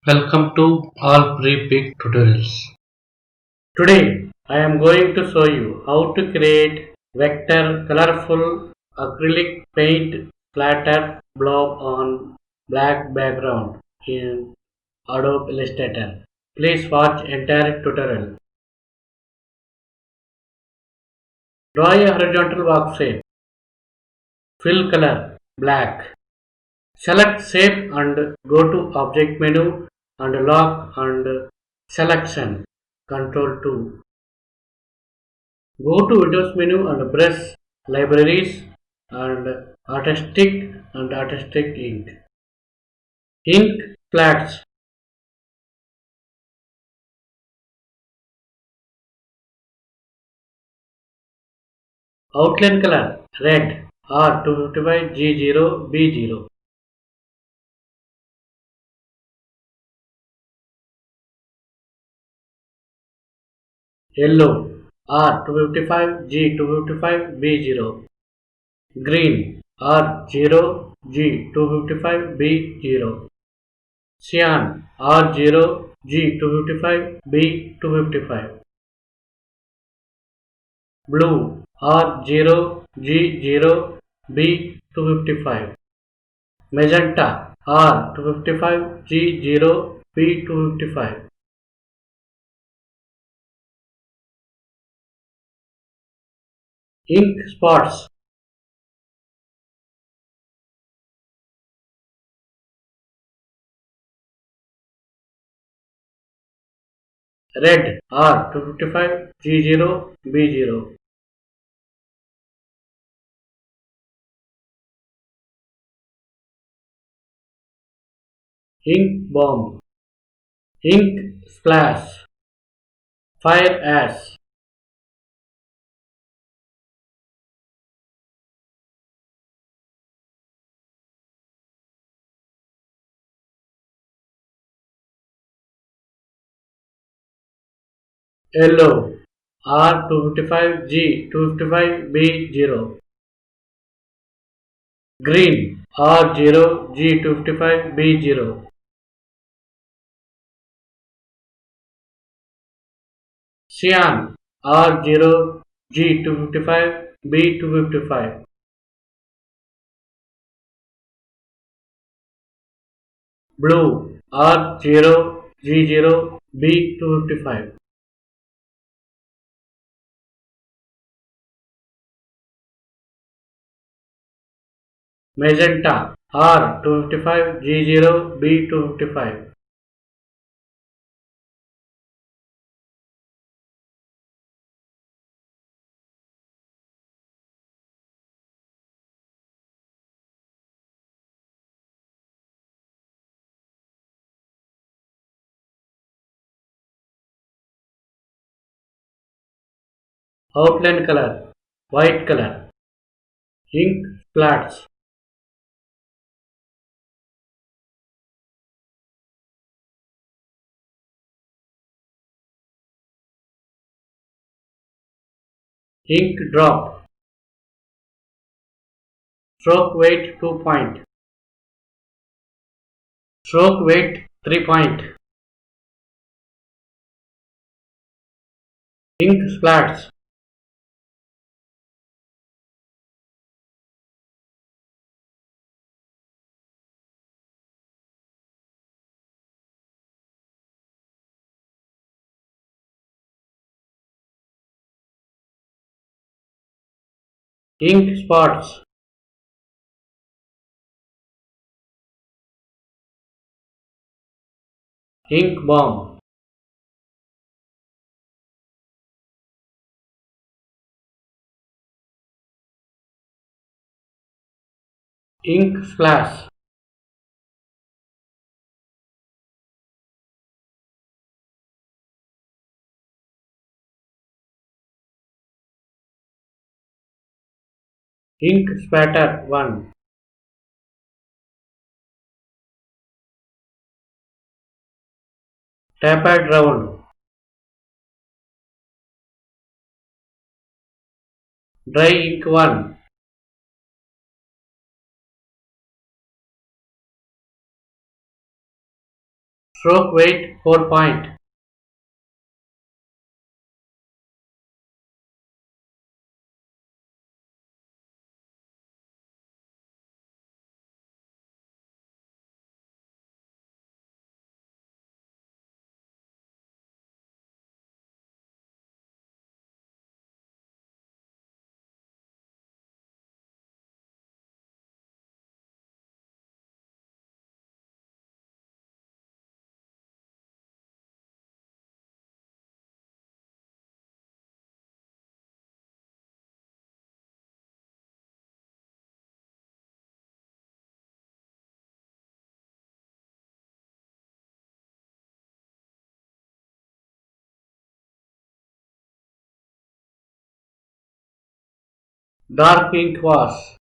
Welcome to all pre-pick tutorials. Today I am going to show you how to create vector colorful acrylic paint splatter blob on black background in Adobe Illustrator. Please watch entire tutorial. Draw a horizontal box shape. Fill color black. Select shape and go to object menu and lock and selection Ctrl 2. Go to Windows menu and press Libraries and Artistic Ink. Ink flats. Outline color red R255G0B0. Yellow R255G255B0. Green R0G255B0. Cyan R0G255B255. Blue R0G0B255. Magenta R255G0B255. Ink spots red R255G0B0. Ink bomb. Ink splash. Fire ash. Yellow R255G255B0. Green R0G255B0. Cyan R0G255B255. Blue R0G0B255. Magenta R255G0B255. Outline color white color. Ink flats. Ink drop. Stroke weight 2 point. Stroke weight 3 point. Ink splats. Ink spots. Ink bomb. Ink splash. Ink spatter 1. Tapered round. Dry ink 1. Stroke weight 4 point. Dark ink wash.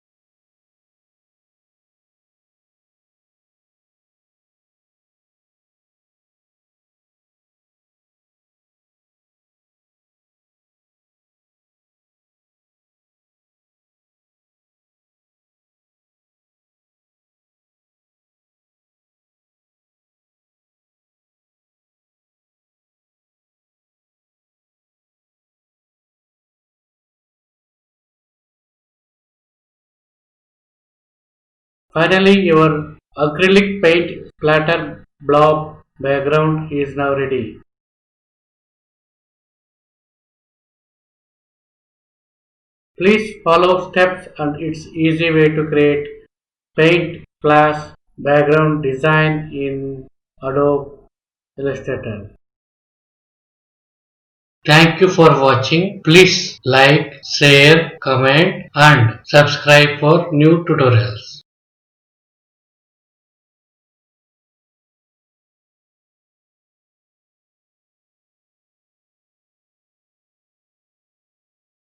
Finally, your acrylic paint splatter blob background is now ready. Please follow steps and it's easy way to create paint splash background design in Adobe Illustrator. Thank you for watching. Please like, share, comment and subscribe for new tutorials.